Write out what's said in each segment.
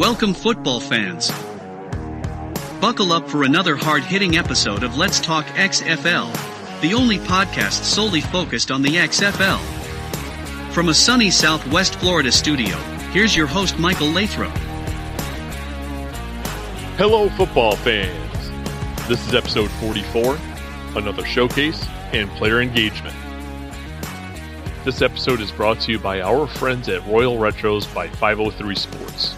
Welcome, football fans. Buckle up for another hard-hitting episode of Let's Talk XFL, the only podcast solely focused on the XFL. From a sunny Southwest Florida studio, here's your host, Michael Lathrop. Hello, football fans. This is episode 44, another showcase and player engagement. This episode is brought to you by our friends at Royal Retros by 503 Sports.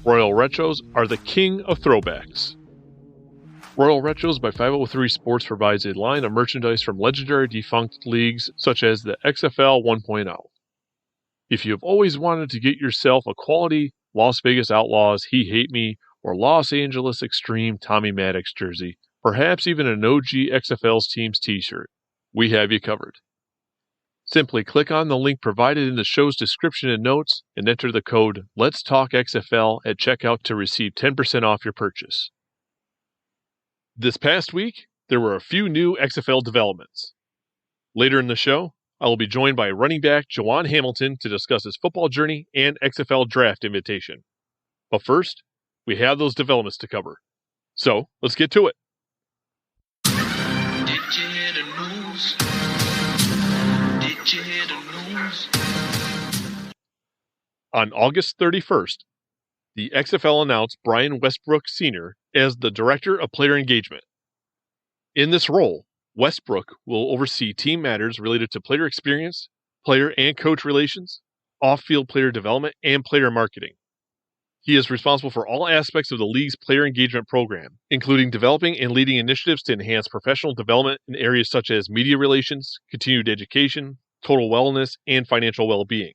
Royal Retros are the king of throwbacks. Royal Retros by 503 Sports provides a line of merchandise from legendary defunct leagues such as the XFL 1.0. If you have always wanted to get yourself a quality Las Vegas Outlaws He Hate Me or Los Angeles Extreme Tommy Maddox jersey, perhaps even an OG XFL's team's t-shirt, we have you covered. Simply click on the link provided in the show's description and notes and enter the code LETSTALKXFL at checkout to receive 10% off your purchase. This past week, there were a few new XFL developments. Later in the show, I will be joined by running back Jawon Hamilton to discuss his football journey and XFL Draft Invitation. But first, we have those developments to cover. So, let's get to it. Did you hear the news? Did you hear the news? On August 31st, the XFL announced Brian Westbrook Sr. as the Director of Player Engagement. In this role, Westbrook will oversee team matters related to player experience, player and coach relations, off-field player development, and player marketing. He is responsible for all aspects of the league's player engagement program, including developing and leading initiatives to enhance professional development in areas such as media relations, continued education, total wellness, and financial well-being.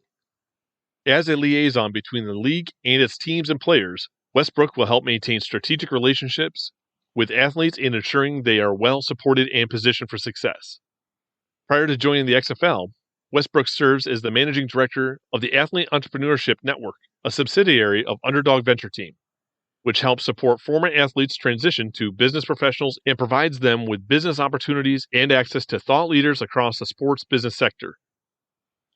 As a liaison between the league and its teams and players, Westbrook will help maintain strategic relationships with athletes in ensuring they are well supported and positioned for success. Prior to joining the XFL, Westbrook serves as the managing director of the Athlete Entrepreneurship Network, a subsidiary of Underdog Venture Team, which helps support former athletes transition to business professionals and provides them with business opportunities and access to thought leaders across the sports business sector.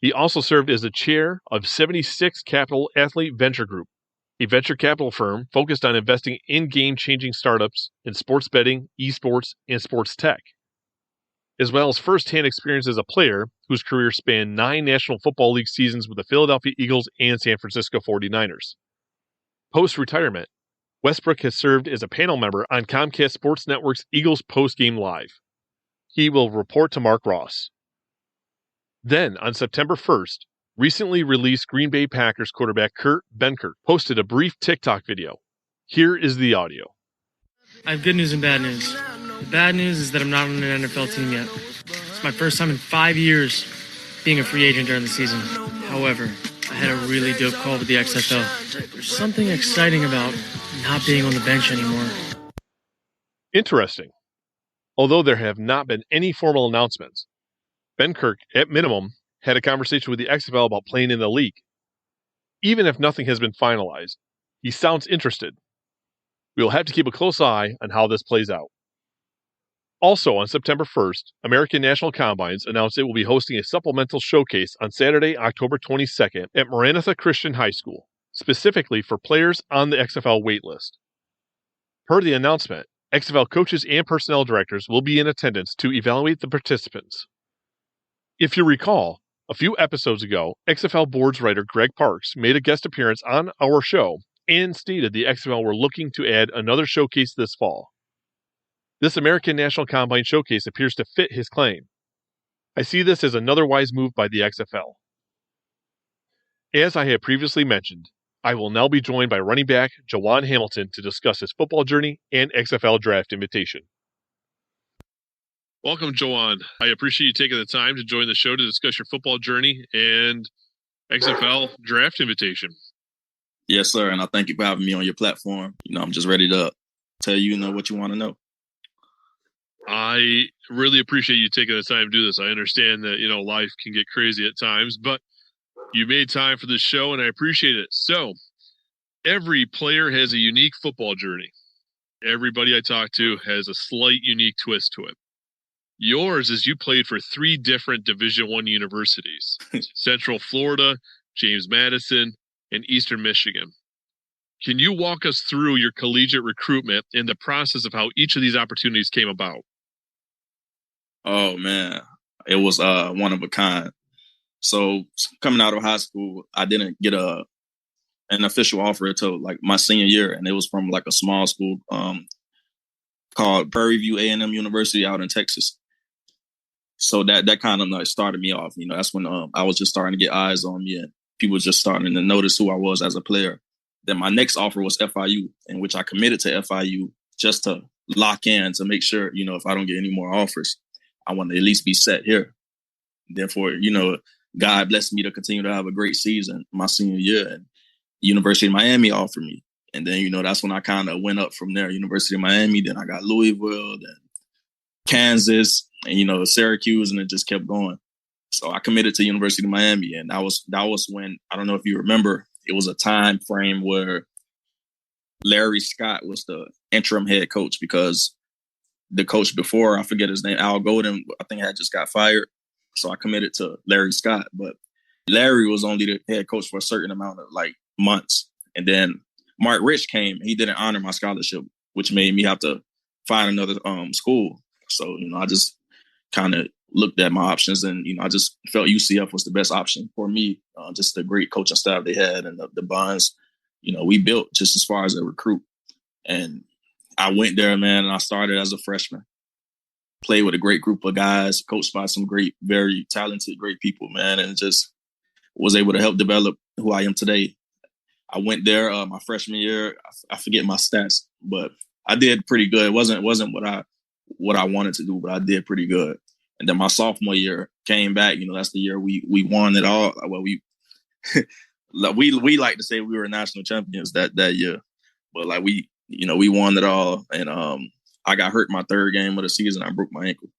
He also served as the chair of 76 Capital Athlete Venture Group, a venture capital firm focused on investing in game-changing startups in sports betting, esports, and sports tech, as well as first-hand experience as a player whose career spanned 9 National Football League seasons with the Philadelphia Eagles and San Francisco 49ers. Post-retirement, Westbrook has served as a panel member on Comcast Sports Network's Eagles Post-Game Live. He will report to Mark Ross. Then, on September 1st, recently released Green Bay Packers quarterback Benkert posted a brief TikTok video. Here is the audio. I have good news and bad news. The bad news is that I'm not on an NFL team yet. It's my first time in 5 years being a free agent during the season. However, I had a really dope call with the XFL. There's something exciting about not being on the bench anymore. Interesting. Although there have not been any formal announcements, Benkert, at minimum, had a conversation with the XFL about playing in the league. Even if nothing has been finalized, he sounds interested. We will have to keep a close eye on how this plays out. Also, on September 1st, American National Combines announced it will be hosting a supplemental showcase on Saturday, October 22nd at Maranatha Christian High School, specifically for players on the XFL waitlist. Per the announcement, XFL coaches and personnel directors will be in attendance to evaluate the participants. If you recall, a few episodes ago, XFL Boards writer Greg Parks made a guest appearance on our show and stated the XFL were looking to add another showcase this fall. This American National Combine showcase appears to fit his claim. I see this as another wise move by the XFL. As I have previously mentioned, I will now be joined by running back Jawon Hamilton to discuss his football journey and XFL Draft Invitation. Welcome, Jawon. I appreciate you taking the time to join the show to discuss your football journey and XFL Draft Invitation. Yes, sir, and I thank you for having me on your platform. I'm just ready to tell you, what you want to know. I really appreciate you taking the time to do this. I understand that, life can get crazy at times, but you made time for this show, and I appreciate it. So, every player has a unique football journey. Everybody I talk to has a slight unique twist to it. Yours is you played for 3 different Division I universities, Central Florida, James Madison, and Eastern Michigan. Can you walk us through your collegiate recruitment and the process of how each of these opportunities came about? Oh man, it was one of a kind. So coming out of high school, I didn't get an official offer until like my senior year, and it was from like a small school called Prairie View A&M University out in Texas. So that kind of like started me off. That's when I was just starting to get eyes on me, and people were just starting to notice who I was as a player. Then my next offer was FIU, in which I committed to FIU just to lock in to make sure, if I don't get any more offers, I want to at least be set here. Therefore, God blessed me to continue to have a great season my senior year, and University of Miami offered me. And then, that's when I kind of went up from there. University of Miami, then I got Louisville, then Kansas, and, Syracuse, and it just kept going. So I committed to University of Miami, and that was when, I don't know if you remember, it was a time frame where Larry Scott was the interim head coach because the coach before, I forget his name, Al Golden, I think had just got fired. So I committed to Larry Scott, but Larry was only the head coach for a certain amount of like months. And then Mark Rich came, he didn't honor my scholarship, which made me have to find another school. So, I just kind of looked at my options, and, I just felt UCF was the best option for me. Just the great coaching staff they had, and the bonds, we built just as far as a recruit. And I went there, man, and I started as a freshman. Played with a great group of guys, coached by some great, very talented, great people, man, and just was able to help develop who I am today. I went there my freshman year. I forget my stats, but I did pretty good. It wasn't what I wanted to do, but I did pretty good. And then my sophomore year came back. That's the year we won it all. Well, we like to say we were national champions that year, but like we won it all. And I got hurt my third game of the season. I broke my ankle,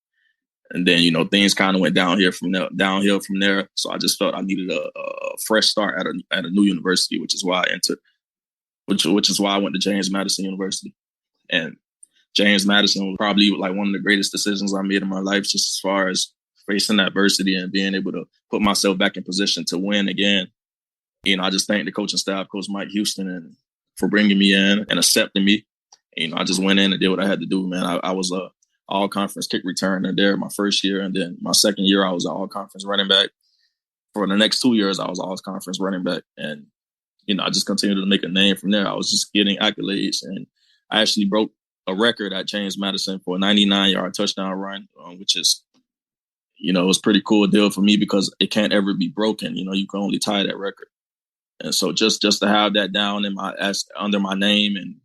and then things kind of went downhill from there. So I just felt I needed a fresh start at a new university, which is why I entered, which is why I went to James Madison University. And James Madison was probably like one of the greatest decisions I made in my life, just as far as facing adversity and being able to put myself back in position to win again. I just thank the coaching staff, Coach Mike Houston, and for bringing me in and accepting me. I just went in and did what I had to do, man. I was a all-conference kick returner there my first year, and then my second year I was an all-conference running back. For the next 2 years, I was all-conference running back, and I just continued to make a name from there. I was just getting accolades, and I actually broke a record at James Madison for a 99-yard touchdown run, which is, it was a pretty cool deal for me because it can't ever be broken. You can only tie that record, and so just to have that down under my name, and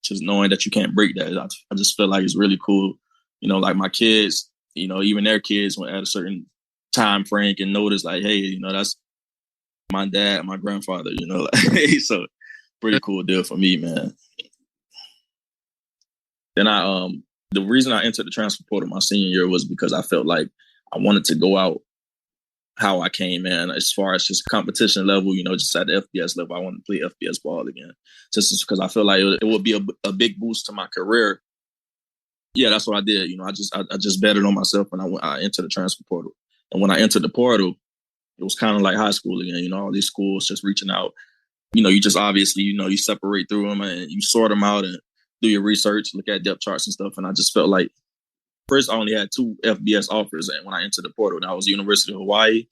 just knowing that you can't break that, I just feel like it's really cool. Like my kids, even their kids when at a certain time frame can notice like, hey, that's my dad, my grandfather, so pretty cool deal for me, man. Then the reason I entered the transfer portal my senior year was because I felt like I wanted to go out how I came in, as far as just competition level, just at the FBS level. I wanted to play FBS ball again, just because I feel like it would be a big boost to my career. Yeah, that's what I did. I just betted on myself when I entered the transfer portal. And when I entered the portal, it was kind of like high school again. All these schools just reaching out. You just obviously, you separate through them and you sort them out and do your research, look at depth charts and stuff. And I just felt like, first, I only had 2 FBS offers, and when I entered the portal, that was University of Hawaii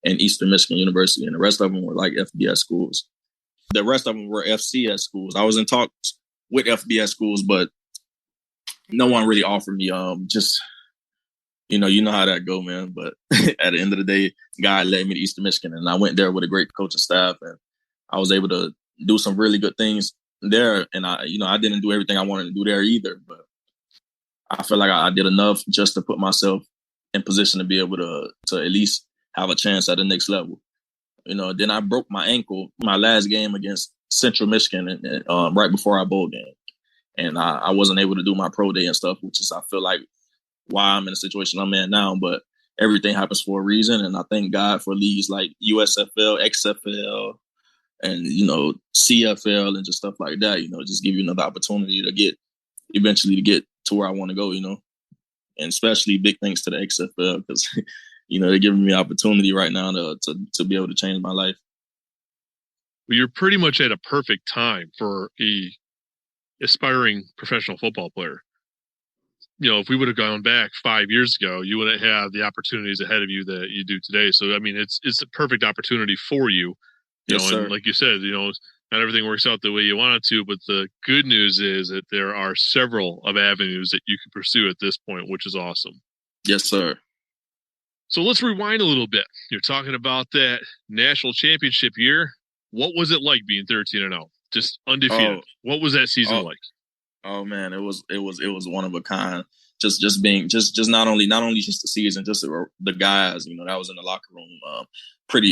and Eastern Michigan University, and the rest of them were like FBS schools. The rest of them were FCS schools. I was in talks with FBS schools, but no one really offered me. Just you know how that go, man. But at the end of the day, God led me to Eastern Michigan, and I went there with a great coaching staff, and I was able to do some really good things there. And I didn't do everything I wanted to do there either, but I feel like I did enough just to put myself in position to be able to at least have a chance at the next level. Then I broke my ankle my last game against Central Michigan and right before our bowl game. And I wasn't able to do my pro day and stuff, which is, I feel like, why I'm in the situation I'm in now. But everything happens for a reason. And I thank God for leagues like USFL, XFL, and, CFL and just stuff like that, just give you another opportunity to eventually get to where I want to go, and especially big thanks to the XFL because, they're giving me opportunity right now to be able to change my life. Well, you're pretty much at a perfect time for a aspiring professional football player. If we would have gone back 5 years ago, you wouldn't have the opportunities ahead of you that you do today. So, I mean, it's the perfect opportunity for you. Yes, sir. And like you said, not everything works out the way you want it to, but the good news is that there are several of avenues that you can pursue at this point, which is awesome. Yes, sir. So let's rewind a little bit. You're talking about that national championship year. What was it like being 13-0? Just undefeated. What was that season like? Oh man, it was one of a kind. Just being not only just the season, just the guys, that was in the locker room.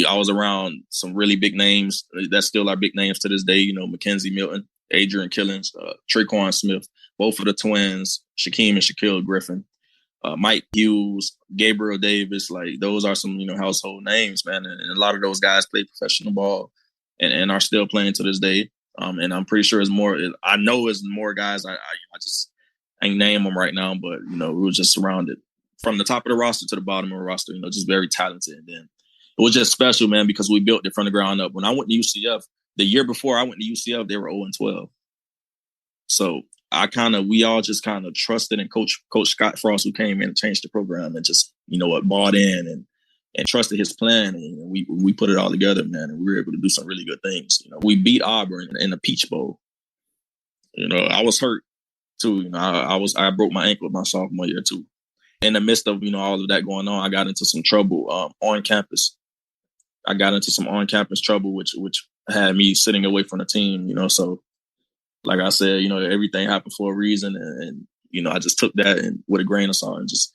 I was around some really big names that still are big names to this day. Mackenzie Milton, Adrian Killings, Traquan Smith, both of the twins, Shaquem and Shaquille Griffin, Mike Hughes, Gabriel Davis. Like those are some household names, man. And a lot of those guys play professional ball and are still playing to this day. And I'm pretty sure it's more. I know it's more guys. I just ain't name them right now, but we were just surrounded from the top of the roster to the bottom of the roster. Just very talented. And then it was just special, man, because we built it from the ground up. When I went to UCF, the year before I went to UCF, they were 0-12. So we all just kind of trusted in Coach Scott Frost, who came in and changed the program, and just bought in and trusted his plan, and we put it all together, man, and we were able to do some really good things. We beat Auburn in the Peach Bowl. I was hurt too. I broke my ankle my sophomore year too. In the midst of all of that going on, I got into some trouble on campus. I got into some on-campus trouble, which had me sitting away from the team. So like I said, everything happened for a reason, and I just took that and with a grain of salt and just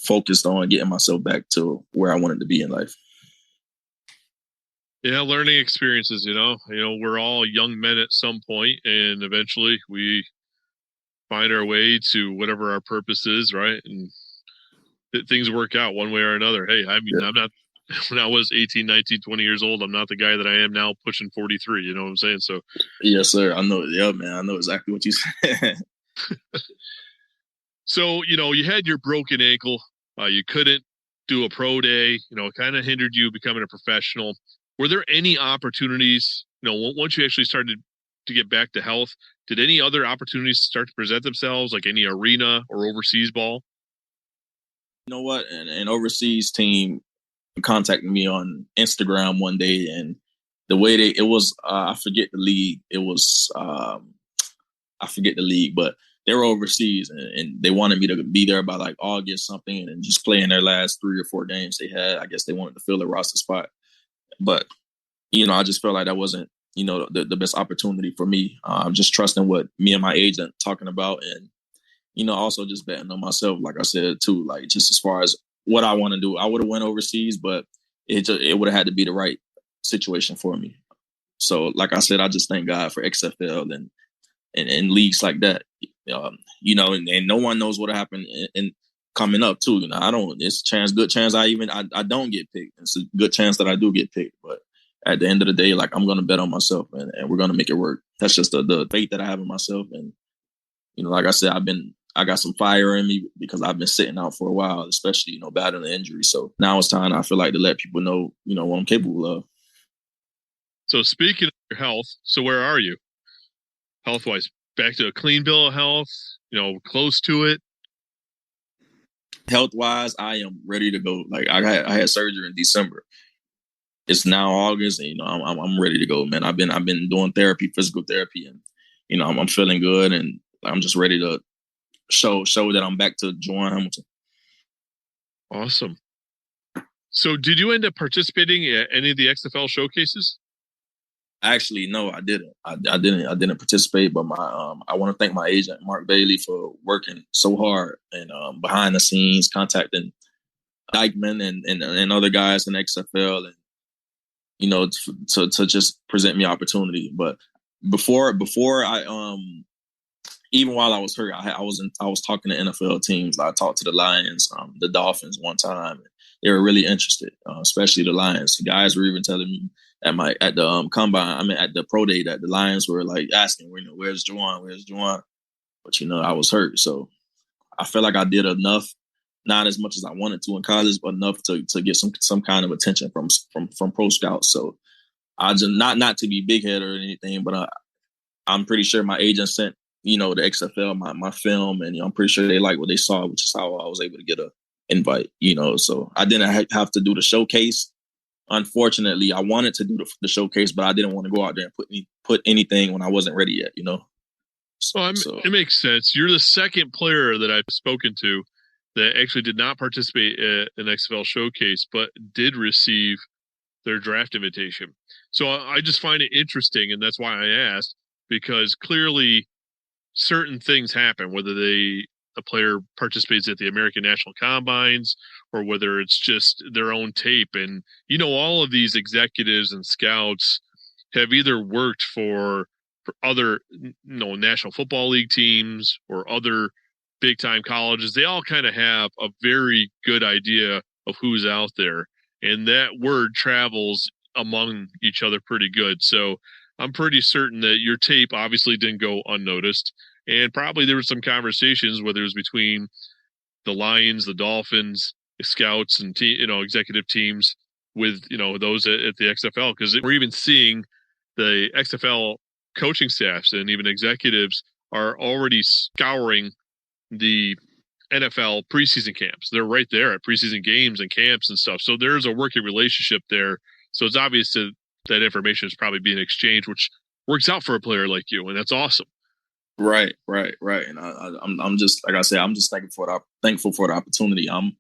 focused on getting myself back to where I wanted to be in life. Yeah, learning experiences, we're all young men at some point, and eventually we find our way to whatever our purpose is, right? And things work out one way or another. Hey, I mean, yeah. I'm not, when I was 18, 19, 20 years old, I'm not the guy that I am now pushing 43, you know what I'm saying? So, yes, sir. I know. Yeah, man. I know exactly what you said. So, you had your broken ankle. You couldn't do a pro day. It kind of hindered you becoming a professional. Were there any opportunities, once you actually started to get back to health, did any other opportunities start to present themselves, like any arena or overseas ball? You know what? An overseas team contacted me on Instagram one day, and the way it was, I forget the league. It was, I forget the league, but they were overseas, and they wanted me to be there by like August something and just play in their last 3 or 4 games they had. I guess they wanted to fill a roster spot. But, I just felt like that wasn't, the best opportunity for me. I'm just trusting what me and my agent talking about, and, also just betting on myself, like I said, too, like just as far as what I want to do. I would have went overseas, but it would have had to be the right situation for me. So, like I said, I just thank God for XFL and leagues like that. And no one knows what'll happen in coming up too. It's a good chance I don't get picked. It's a good chance that I do get picked. But at the end of the day, like, I'm going to bet on myself and we're going to make it work. That's just the faith that I have in myself. And, like I said, I got some fire in me because I've been sitting out for a while, especially, battling injury. So now it's time, I feel like, to let people know, what I'm capable of. So speaking of your health, so where are you health-wise? Back to a clean bill of health, close to it? Health-wise, I am ready to go. Like, I had surgery in December. It's now August, and I'm ready to go, man. I've been doing therapy, physical therapy, and I'm feeling good, and I'm just ready to show that I'm back to Jawon Hamilton. Awesome. So, did you end up participating at any of the XFL showcases? Actually, no, I didn't. I didn't participate, but I want to thank my agent, Mark Bailey, for working so hard and behind the scenes, contacting Dykeman and other guys in XFL, and to just present me opportunity. But before I even while I was hurt, I was talking to NFL teams. I talked to the Lions, the Dolphins one time. They were really interested, especially the Lions. The guys were even telling me at the combine, at the pro day, that the Lions were like asking, where's Jawon? But I was hurt, so I felt like I did enough, not as much as I wanted to in college, but enough to get some kind of attention from pro scouts. So I just not to be big head or anything, but I'm pretty sure my agent sent, the XFL my film, and I'm pretty sure they like what they saw, which is how I was able to get a invite. So I didn't have to do the showcase. Unfortunately, I wanted to do the showcase, but I didn't want to go out there and put anything when I wasn't ready yet. So it makes sense. You're the second player that I've spoken to that actually did not participate at an XFL showcase, but did receive their draft invitation. So I just find it interesting, and that's why I asked, because clearly certain things happen, whether a player participates at the American National Combines or whether it's just their own tape. And, all of these executives and scouts have either worked for other, National Football League teams or other big time colleges. They all kind of have a very good idea of who's out there. And that word travels among each other pretty good. So I'm pretty certain that your tape obviously didn't go unnoticed. And probably there were some conversations, whether it was between the Lions, the Dolphins, the scouts, and executive teams with those at the XFL, because we're even seeing the XFL coaching staffs and even executives are already scouring the NFL preseason camps. They're right there at preseason games and camps and stuff. So there's a working relationship there. So it's obvious that information is probably being exchanged, which works out for a player like you, and that's awesome. Right. And I'm just, like I said, I'm just thankful for the opportunity. I'm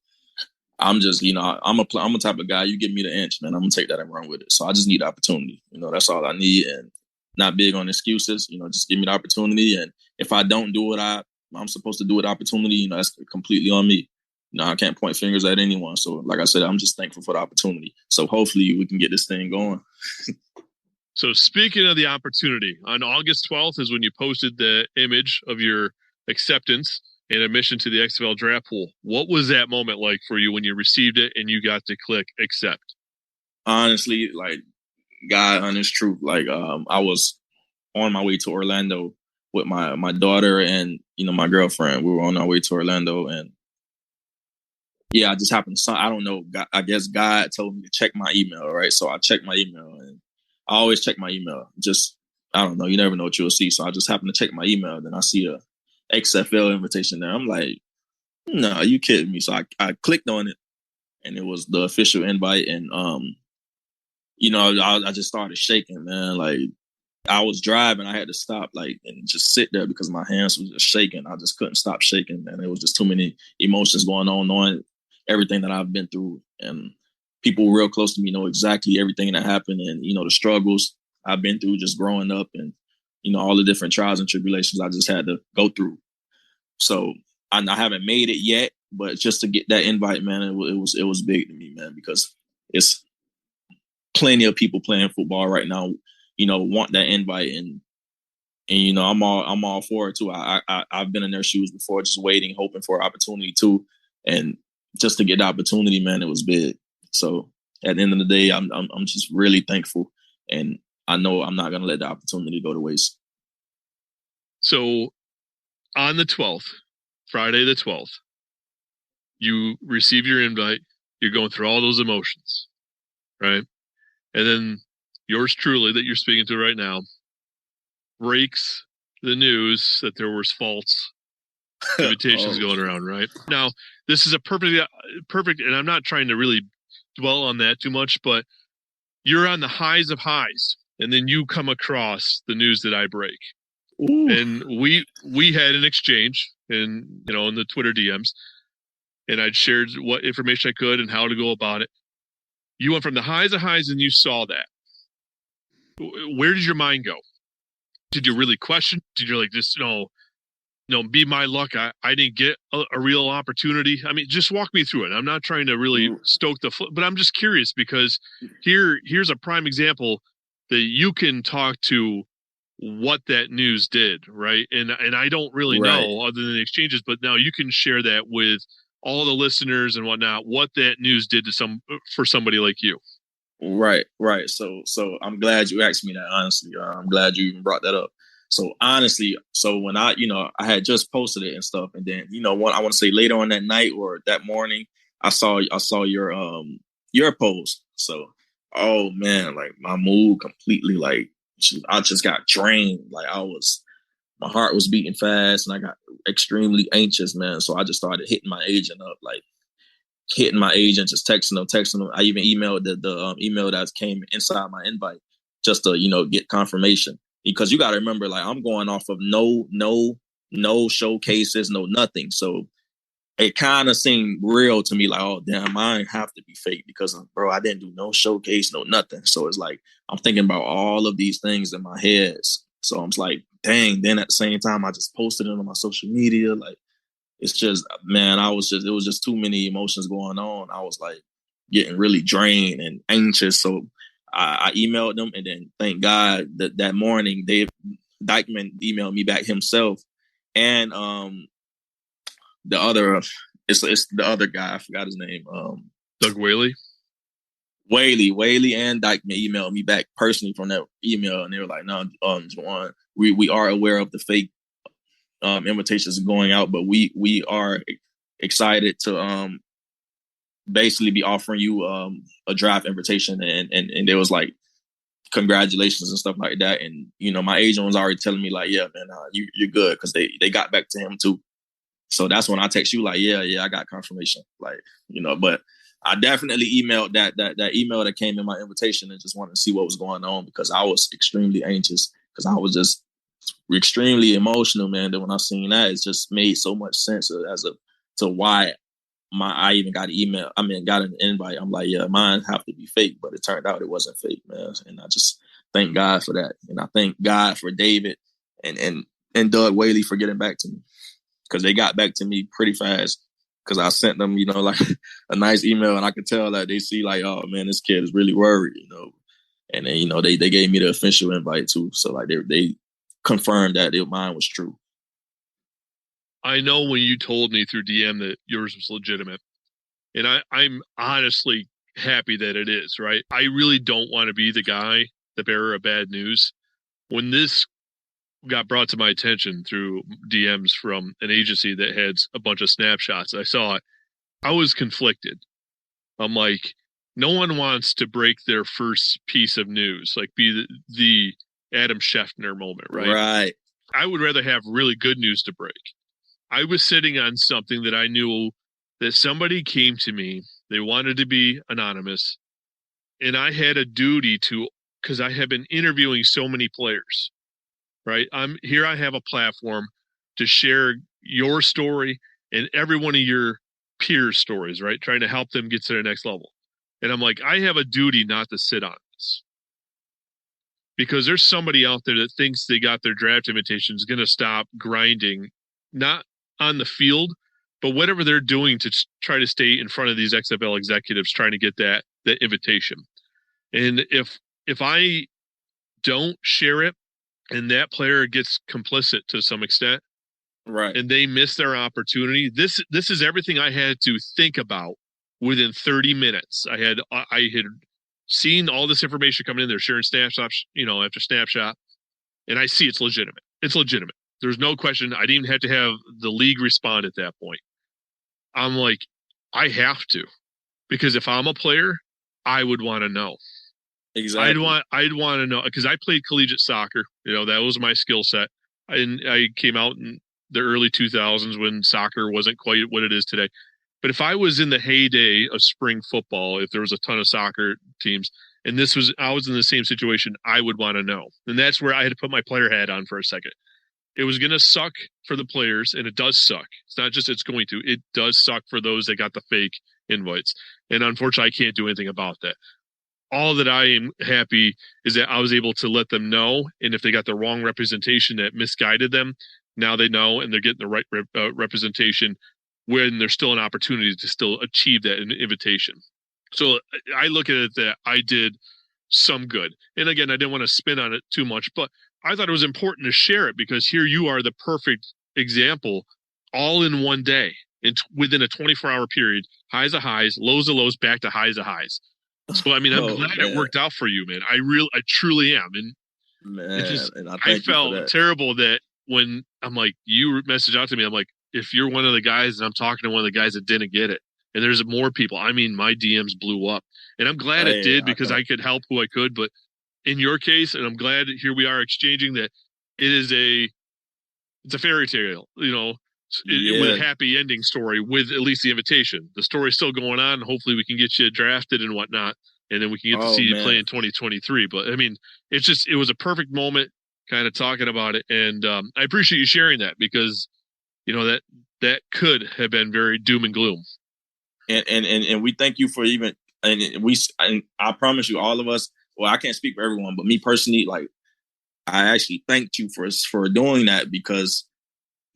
just, I'm a type of guy. You give me the inch, man, I'm gonna take that and run with it. So I just need the opportunity. That's all I need, and not big on excuses. Just give me the opportunity, and if I don't do what I'm supposed to do with the opportunity, that's completely on me. I can't point fingers at anyone. So, like I said, I'm just thankful for the opportunity. So hopefully we can get this thing going. So speaking of the opportunity, on August 12th is when you posted the image of your acceptance and admission to the XFL draft pool. What was that moment like for you when you received it and you got to click accept? Honestly, like, God, honest truth, like, I was on my way to Orlando with my daughter and, my girlfriend. We were on our way to Orlando, and I just happened to, I don't know, I guess God told me to check my email, right? So I checked my email, and I always check my email. Just, I don't know, you never know what you'll see. So I just happened to check my email, then I see a XFL invitation there. I'm like, no, you kidding me? So I clicked on it, and it was the official invite, and I just started shaking, man. Like, I was driving, I had to stop, like, and just sit there because my hands was just shaking. I just couldn't stop shaking, man. It was just too many emotions going on, knowing everything that I've been through, and people real close to me know exactly everything that happened, and the struggles I've been through just growing up, and all the different trials and tribulations I just had to go through. So I haven't made it yet, but just to get that invite, man, it was big to me, man, because it's plenty of people playing football right now, want that invite, and I'm all for it too. I've been in their shoes before, just waiting, hoping for an opportunity too, and just to get the opportunity, man, it was big. So at the end of the day, I'm just really thankful, and I know I'm not gonna let the opportunity go to waste. So on the 12th, Friday the 12th, you receive your invite. You're going through all those emotions, right? And then yours truly, that you're speaking to right now, breaks the news that there was false invitations going around, right? Now, this is a perfect, and I'm not trying to really dwell on that too much, but you're on the highs of highs, and then you come across the news that I break. Ooh. And we had an exchange in the Twitter DMs, and I'd shared what information I could and how to go about it. You went from the highs of highs, and you saw that. Where did your mind go? Did you really question? Did you like just be my luck? I didn't get a real opportunity. I mean, just walk me through it. I'm not trying to really stoke the foot, but I'm just curious, because here's a prime example that you can talk to what that news did, right? And I don't really know other than the exchanges, but now you can share that with all the listeners and whatnot, what that news did for somebody like you. Right. So I'm glad you asked me that, honestly. I'm glad you even brought that up. So honestly, when I had just posted it and stuff, and then, I want to say later on that night or that morning, I saw your post. So Oh man, like my mood completely like I just got drained. Like my heart was beating fast and I got extremely anxious, man. So I just started hitting my agent up, like hitting my agent, just texting them. I even emailed the email that came inside my invite just to, get confirmation. Because you got to remember, like I'm going off of no showcases, no nothing. So it kind of seemed real to me, like, oh damn, mine have to be fake because bro, I didn't do no showcase, no nothing. So it's like I'm thinking about all of these things in my head. So I'm like, dang. Then at the same time, I just posted it on my social media. Like, it's just, man, it was just too many emotions going on. I was like getting really drained and anxious. So I emailed them, and then thank God that morning, Dave Dykeman emailed me back himself, and the other, it's the other guy, I forgot his name. Doug Whaley. Whaley and Dykeman emailed me back personally from that email, and they were like, "No, Jawon, we are aware of the fake invitations going out, but we are excited to basically be offering you a draft invitation," and there was like congratulations and stuff like that. And my agent was already telling me like, "Yeah, man, you're good," because they got back to him too. So that's when I text you like, yeah, I got confirmation, like but I definitely emailed that email that came in my invitation and just wanted to see what was going on because I was extremely anxious because I was just extremely emotional, man. That when I seen that, it just made so much sense to why I even got an email. I mean, got an invite. I'm like, yeah, mine have to be fake, but it turned out it wasn't fake, man. And I just thank God for that, and I thank God for David and Doug Whaley for getting back to me because they got back to me pretty fast. Because I sent them, like a nice email, and I could tell that they see like, oh man, this kid is really worried, And then they gave me the official invite too, so like they confirmed that mine was true. I know when you told me through DM that yours was legitimate, and I'm honestly happy that it is, right? I really don't want to be the guy, the bearer of bad news. When this got brought to my attention through DMs from an agency that had a bunch of snapshots, I saw it. I was conflicted. I'm like, no one wants to break their first piece of news, like be the Adam Schefter moment, right? Right. I would rather have really good news to break. I was sitting on something that I knew that somebody came to me, they wanted to be anonymous, and I had a duty to, because I have been interviewing so many players, right? I have a platform to share your story and every one of your peers' stories, right? Trying to help them get to their next level. And I'm like, I have a duty not to sit on this. Because there's somebody out there that thinks they got their draft invitation is going to stop grinding, not on the field, but whatever they're doing to try to stay in front of these XFL executives trying to get that invitation. And if I don't share it and that player gets complicit to some extent, right, and they miss their opportunity, this is everything I had to think about within 30 minutes. I had seen all this information coming in. They're sharing snapshots, after snapshot, and I see it's legitimate. It's legitimate. There's no question. I didn't even have to have the league respond at that point. I'm like, I have to, because if I'm a player, I would want to know. Exactly. I'd want to know, because I played collegiate soccer. That was my skill set. And I came out in the early 2000s when soccer wasn't quite what it is today. But if I was in the heyday of spring football, if there was a ton of soccer teams, and I was in the same situation, I would want to know. And that's where I had to put my player hat on for a second. It was going to suck for the players, and it does suck. It's not just it's going to. It does suck for those that got the fake invites. And unfortunately, I can't do anything about that. All that I am happy is that I was able to let them know, and if they got the wrong representation that misguided them, now they know, and they're getting the right representation when there's still an opportunity to still achieve that invitation. So I look at it that I did some good. And again, I didn't want to spin on it too much, but I thought it was important to share it because here you are, the perfect example, all in one day, within a 24-hour period, highs of highs, lows of lows, back to highs of highs. So, I mean, I'm glad it worked out for you, man. I truly am. And man, I felt terrible that when I'm like, you messaged out to me, I'm like, if you're one of the guys and I'm talking to one of the guys that didn't get it, and there's more people. I mean, my DMs blew up, and I'm glad it did because I could help who I could. But in your case, and I'm glad here we are exchanging that it's a fairy tale, with a happy ending story with at least the invitation. The story's still going on. Hopefully we can get you drafted and whatnot, and then we can get to see you play in 2023. But I mean, it was a perfect moment kind of talking about it. And I appreciate you sharing that because, that could have been very doom and gloom. And we thank you for even, and I promise you, all of us, well, I can't speak for everyone, but me personally, like, I actually thanked you for doing that because,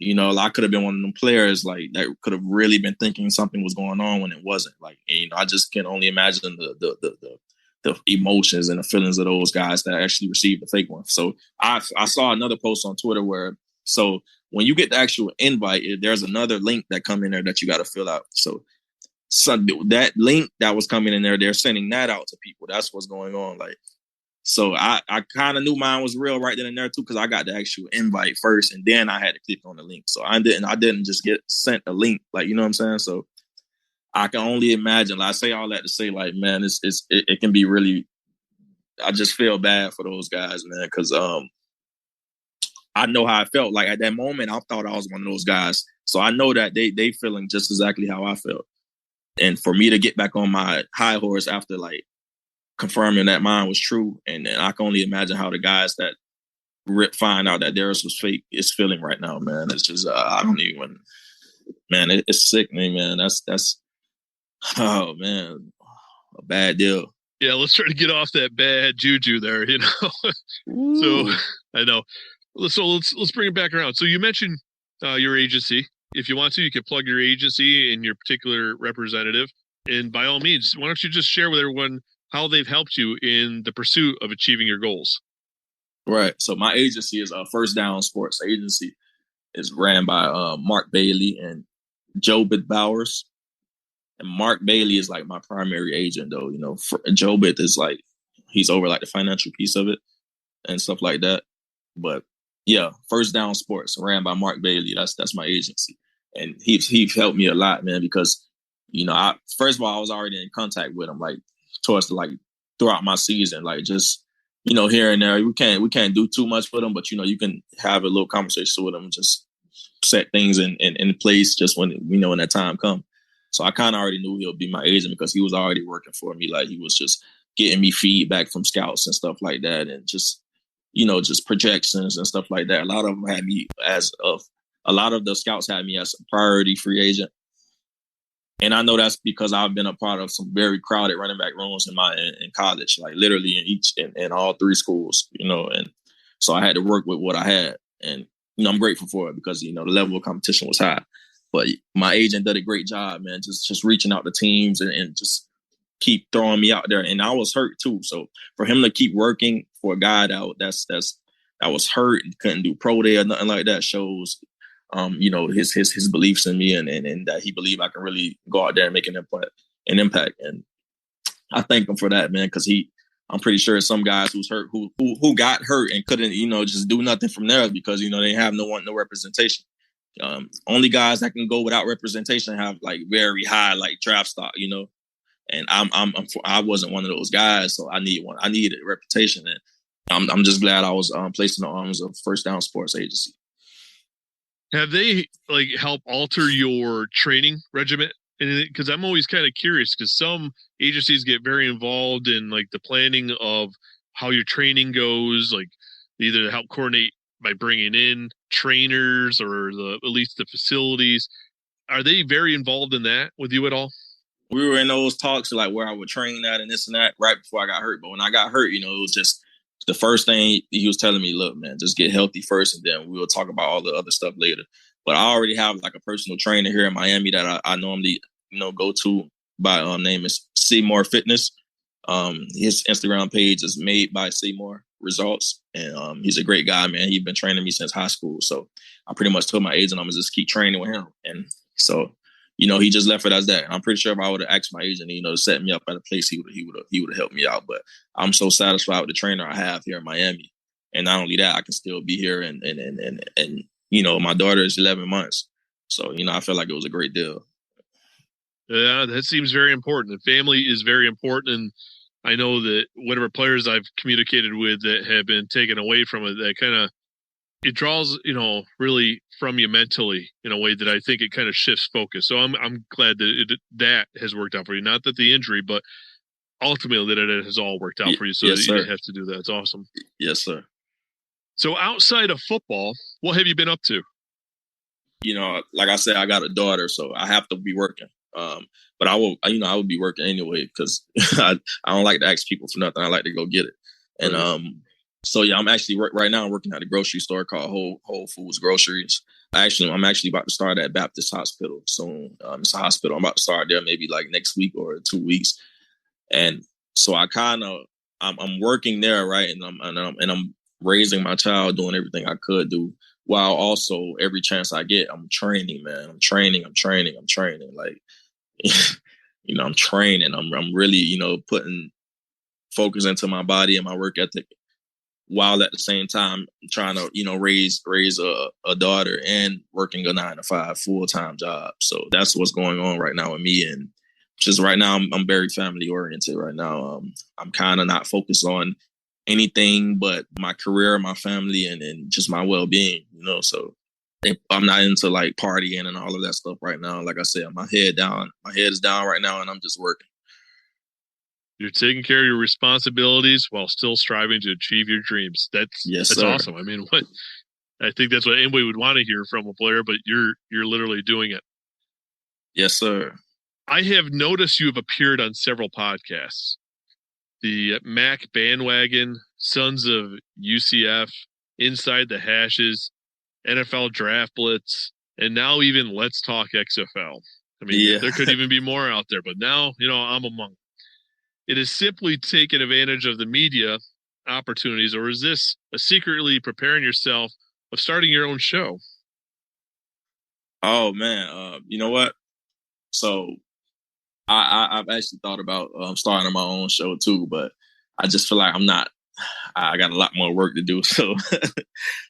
I could have been one of them players like that could have really been thinking something was going on when it wasn't. Like, and, I just can only imagine the emotions and the feelings of those guys that actually received the fake one. So I saw another post on Twitter where, so when you get the actual invite, there's another link that come in there that you got to fill out. So that link that was coming in there, they're sending that out to people. That's what's going on. Like, so I kind of knew mine was real right then and there too, because I got the actual invite first, and then I had to click on the link. So I didn't just get sent a link, like, you know what I'm saying? So I can only imagine. Like, I say all that to say, like, man, it can be really. I just feel bad for those guys, man, because I know how I felt. Like, at that moment, I thought I was one of those guys. So I know that they feeling just exactly how I felt. And for me to get back on my high horse after, like, confirming that mine was true, and I can only imagine how the guys that find out that theirs was fake is feeling right now, man. It's just I don't even, man. It's sickening, man. That's oh man, a bad deal. Yeah, let's try to get off that bad juju there, So I know. So let's bring it back around. So you mentioned your agency. If you want to, you can plug your agency and your particular representative. And by all means, why don't you just share with everyone how they've helped you in the pursuit of achieving your goals? Right. So my agency is First Down Sports Agency. Is ran by Mark Bailey and Jobit Bowers. And Mark Bailey is like my primary agent, though. Jobit is like, he's over like the financial piece of it and stuff like that. But yeah, First Down Sports ran by Mark Bailey. That's my agency. And he helped me a lot, man, because, first of all, I was already in contact with him, like, throughout my season, like, just, here and there. We can't do too much for them, but, you can have a little conversation with them, just set things in place just when that time comes. So I kind of already knew he'll be my agent because he was already working for me. Like, he was just getting me feedback from scouts and stuff like that. And just, just projections and stuff like that. A lot of them had me a lot of the scouts had me as a priority free agent. And I know that's because I've been a part of some very crowded running back rooms in college, like literally in all three schools, and so I had to work with what I had. And, I'm grateful for it because, the level of competition was high. But my agent did a great job, man, just reaching out to teams and just keep throwing me out there. And I was hurt too. So for him to keep working for a guy that was hurt and couldn't do pro day or nothing like that shows his beliefs in me and that he believed I can really go out there and make an impact. And I thank him for that, man, because I'm pretty sure some guys who's hurt, who got hurt and couldn't, just do nothing from there because, they have no representation. Only guys that can go without representation have like very high, like draft stock, and I wasn't one of those guys. So I needed a reputation. And I'm just glad I was placed in the arms of First Down Sports Agency. Have they help alter your training regimen? Because I'm always kind of curious because some agencies get very involved in the planning of how your training goes, either to help coordinate by bringing in trainers or at least the facilities. Are they very involved in that with you at all? We were in those talks where I would train that and this and that right before I got hurt. But when I got hurt, it was just the first thing he was telling me, look, man, just get healthy first, and then we'll talk about all the other stuff later. But I already have a personal trainer here in Miami that I normally, go to by name is Seymour Fitness. His Instagram page is Made by Seymour Results. And he's a great guy, man. He's been training me since high school. So I pretty much told my agent I'm going to just keep training with him. And so, he just left it as that. And I'm pretty sure if I would have asked my agent, to set me up at a place, he would have helped me out. But I'm so satisfied with the trainer I have here in Miami. And not only that, I can still be here and my daughter is 11 months. So, I feel like it was a great deal. Yeah, that seems very important. And family is very important. And I know that whatever players I've communicated with that have been taken away from it, that kind of it draws, really from you mentally in a way that I think it kind of shifts focus. So I'm glad that that has worked out for you. Not that the injury, but ultimately that it has all worked out for you. So yes, that you sir. didn't have to do that. It's awesome. Yes, sir. So outside of football, what have you been up to? Like I said, I got a daughter, so I have to be working. But I would be working anyway because I don't like to ask people for nothing. I like to go get it. And so yeah, I'm actually right now. I'm working at a grocery store called Whole Foods Groceries. I'm actually about to start at Baptist Hospital soon. It's a hospital. I'm about to start there maybe like next week or 2 weeks. And so I'm working there, right? And I'm raising my child, doing everything I could do, while also every chance I get, I'm training, man. I'm training. Like, I'm training. I'm really, putting focus into my body and my work ethic, while at the same time trying to, raise a daughter and working a 9-to-5 full-time job. So that's what's going on right now with me. And just right now, I'm very family oriented right now. I'm kind of not focused on anything but my career, my family, and just my well-being, so I'm not into like partying and all of that stuff right now. Like I said, my head is down right now, and I'm just working. You're taking care of your responsibilities while still striving to achieve your dreams. That's sir. Awesome. I mean, I think that's what anybody would want to hear from a player, but you're literally doing it. Yes, sir. I have noticed you have appeared on several podcasts. The Mac Bandwagon, Sons of UCF, Inside the Hashes, NFL Draft Blitz, and now even Let's Talk XFL. I mean, There could even be more out there, but now, I'm among them. It is simply taking advantage of the media opportunities, or is this a secretly preparing yourself of starting your own show? Oh, man. You know what? So I've actually thought about starting my own show too, but I just feel like I got a lot more work to do. So,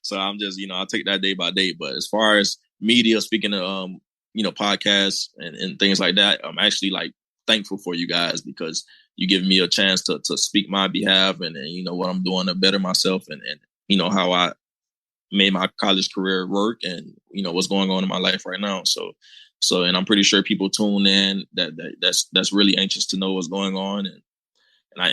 so I'm just, I'll take that day by day. But as far as media, speaking of, podcasts and things like that, I'm actually like thankful for you guys because you give me a chance to speak my behalf and what I'm doing to better myself and how I made my college career work and, what's going on in my life right now. So, and I'm pretty sure people tune in that's really anxious to know what's going on. And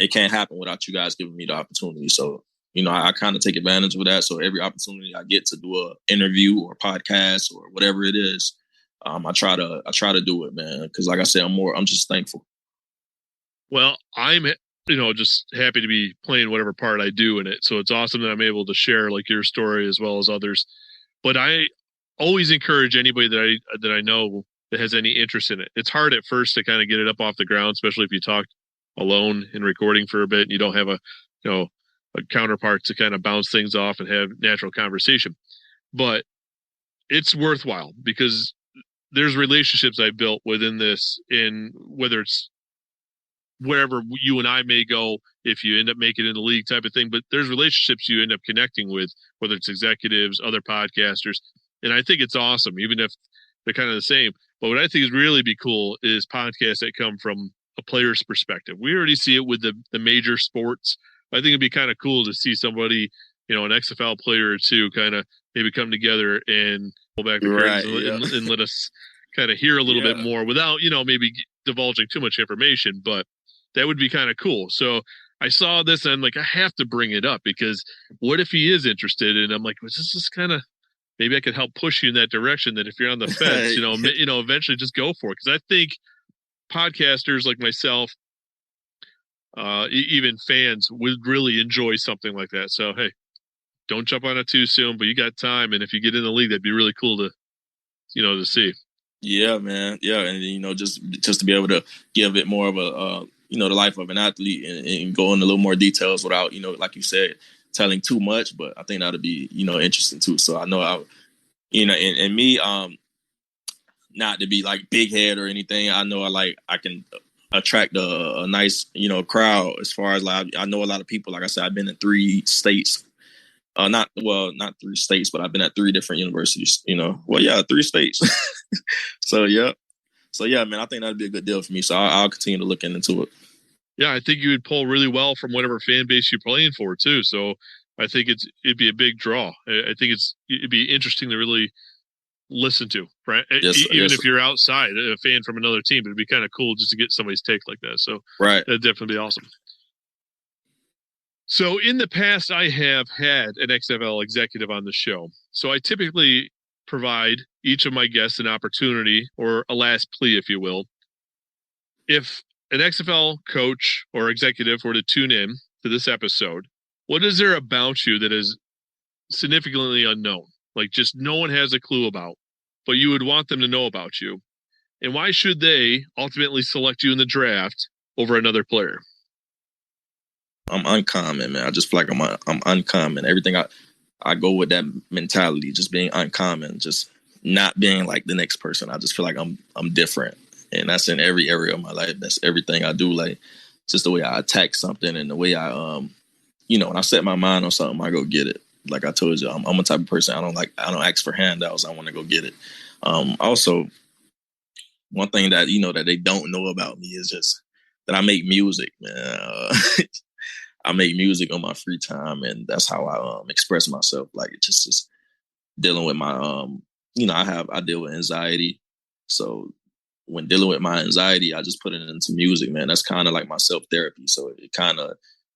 it can't happen without you guys giving me the opportunity. So, I kind of take advantage of that. So every opportunity I get to do an interview or podcast or whatever it is, I try to do it, man. Because like I said, I'm just thankful. Well, I'm, just happy to be playing whatever part I do in it. So it's awesome that I'm able to share like your story as well as others. But I always encourage anybody that I know that has any interest in it. It's hard at first to kind of get it up off the ground, especially if you talk alone in recording for a bit and you don't have a counterpart to kind of bounce things off and have natural conversation. But it's worthwhile because there's relationships I built within this, in whether it's wherever you and I may go if you end up making it in the league type of thing, but there's relationships you end up connecting with, whether it's executives, other podcasters. And I think it's awesome, even if they're kind of the same. But what I think is really be cool is podcasts that come from a player's perspective. We already see it with the major sports. I think it'd be kind of cool to see somebody, an XFL player or two kind of maybe come together and pull back the curtains and let us kind of hear a little bit more without, maybe divulging too much information, but that would be kind of cool. So I saw this and I'm like, I have to bring it up because what if he is interested? And I'm like, was this just kind of, maybe I could help push you in that direction, that if you're on the fence, eventually just go for it. Because I think podcasters like myself, even fans would really enjoy something like that. So, hey, don't jump on it too soon, but you got time. And if you get in the league, that'd be really cool to, to see. Yeah, man. Yeah. And, just to be able to give it more of a, the life of an athlete and go into a little more details without, like you said, telling too much, but I think that'll be, interesting too. So I know and me, not to be like big head or anything. I know I can attract a nice, crowd as far as like, I know a lot of people, like I said, I've been in 3 states, not 3 states, but I've been at 3 different universities, 3 states. So, yeah. So yeah, man, I think that'd be a good deal for me. So I'll continue to look into it. Yeah, I think you would pull really well from whatever fan base you're playing for too. So I think it'd be a big draw. I think it'd be interesting to really listen to, right? Even if you're outside, a fan from another team, it'd be kind of cool just to get somebody's take like that. So right, that'd definitely be awesome. So in the past, I have had an XFL executive on the show. So I typically provide each of my guests an opportunity or a last plea, if you will. If an XFL coach or executive were to tune in to this episode, what is there about you that is significantly unknown? Like just no one has a clue about, but you would want them to know about you. And why should they ultimately select you in the draft over another player? I'm uncommon, man. I just feel like I'm uncommon. Everything I go with that mentality, just being uncommon, just not being like the next person. I just feel like I'm different. And that's in every area of my life. That's everything I do. Like just the way I attack something and the way I when I set my mind on something, I go get it. Like I told you, I'm a type of person. I don't ask for handouts. I want to go get it. Also, one thing that that they don't know about me is just that I make music, man. I make music on my free time, and that's how I express myself. Like it just dealing with my I deal with anxiety, so when dealing with my anxiety, I just put it into music, man. That's kind of like my self-therapy. So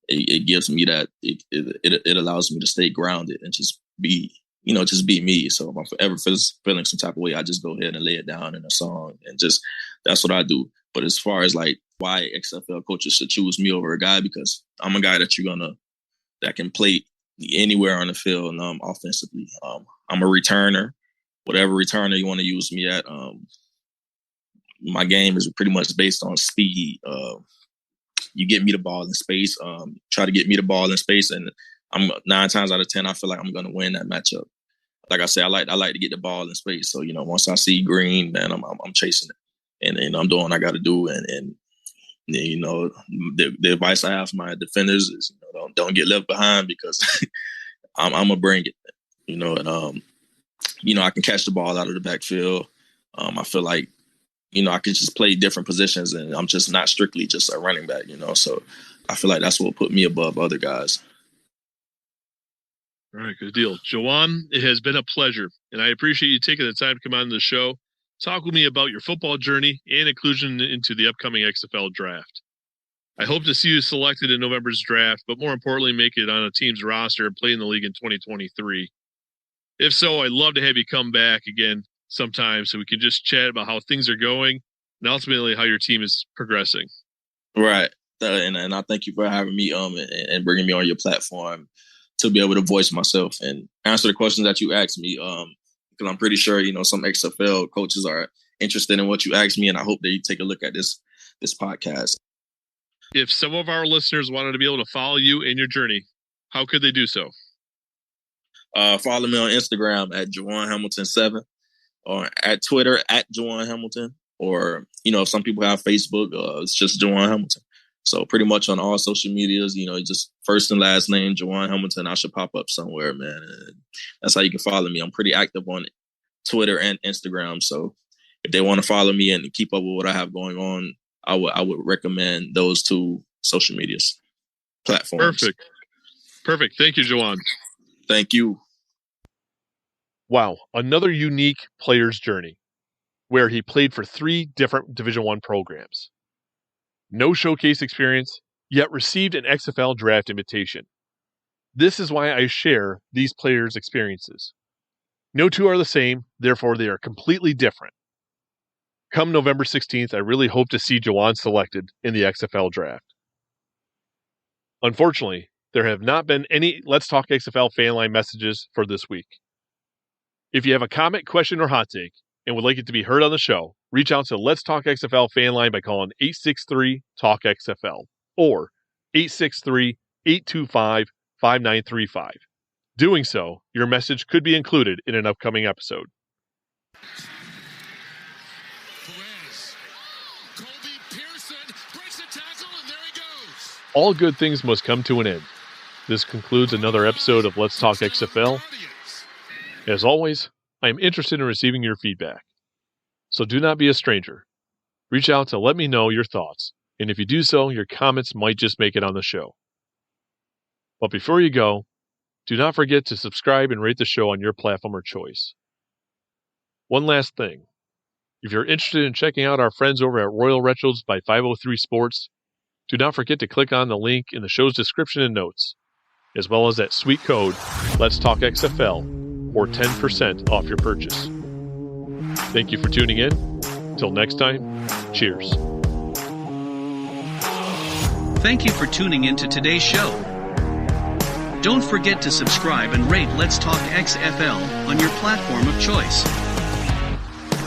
it gives me that, it allows me to stay grounded and just be me. So if I'm forever feeling some type of way, I just go ahead and lay it down in a song and just, that's what I do. But as far as like why XFL coaches should choose me over a guy, because I'm a guy that can play anywhere on the field offensively. I'm a returner, whatever returner you want to use me at. My game is pretty much based on speed. You get me the ball in space, try to get me the ball in space, and I'm 9 times out of 10, I feel like I'm going to win that matchup. Like I said, I like to get the ball in space. So, once I see green, man, I'm chasing it, and I'm doing what I got to do. And the advice I have for my defenders is, don't get left behind, because I'm gonna bring it. I can catch the ball out of the backfield. I feel like I could just play different positions, and I'm just not strictly just a running back. So I feel like that's what put me above other guys. All right, good deal. Jawon, it has been a pleasure, and I appreciate you taking the time to come on the show, talk with me about your football journey and inclusion into the upcoming XFL draft. I hope to see you selected in November's draft, but more importantly, make it on a team's roster and play in the league in 2023. If so, I'd love to have you come back again sometime so we can just chat about how things are going and ultimately how your team is progressing. Right. And I thank you for having me and bringing me on your platform to be able to voice myself and answer the questions that you asked me. Because I'm pretty sure, some XFL coaches are interested in what you asked me, and I hope they take a look at this podcast. If some of our listeners wanted to be able to follow you in your journey, how could they do so? Follow me on Instagram at Jawon Hamilton 7. Or at Twitter at Jawon Hamilton, or if some people have Facebook, it's just Jawon Hamilton. So pretty much on all social medias, just first and last name Jawon Hamilton, I should pop up somewhere, man. And that's how you can follow me. I'm pretty active on Twitter and Instagram. So if they want to follow me and keep up with what I have going on, I would recommend those 2 social medias platforms. Perfect. Thank you, Jawon. Thank you. Wow, another unique player's journey where he played for 3 different Division I programs. No showcase experience, yet received an XFL Draft Invitation. This is why I share these players' experiences. No 2 are the same, therefore they are completely different. Come November 16th, I really hope to see Jawon selected in the XFL Draft. Unfortunately, there have not been any Let's Talk XFL fan line messages for this week. If you have a comment, question, or hot take and would like it to be heard on the show, reach out to Let's Talk XFL fan line by calling 863-TALK-XFL or 863-825-5935. Doing so, your message could be included in an upcoming episode. All good things must come to an end. This concludes another episode of Let's Talk XFL. As always, I am interested in receiving your feedback. So do not be a stranger. Reach out to let me know your thoughts, and if you do so, your comments might just make it on the show. But before you go, do not forget to subscribe and rate the show on your platform of choice. One last thing. If you're interested in checking out our friends over at Royal Retros by 503 Sports, do not forget to click on the link in the show's description and notes, as well as that sweet code, LETSTALKXFL, for 10% off your purchase. Thank you for tuning in. Till next time, cheers. Thank you for tuning in to today's show. Don't forget to subscribe and rate Let's Talk XFL on your platform of choice.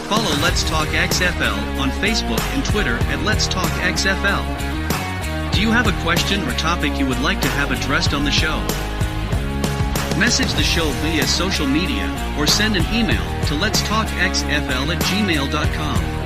Follow Let's Talk XFL on Facebook and Twitter at Let's Talk XFL. Do you have a question or topic you would like to have addressed on the show? Message the show via social media or send an email to letstalkxfl@gmail.com.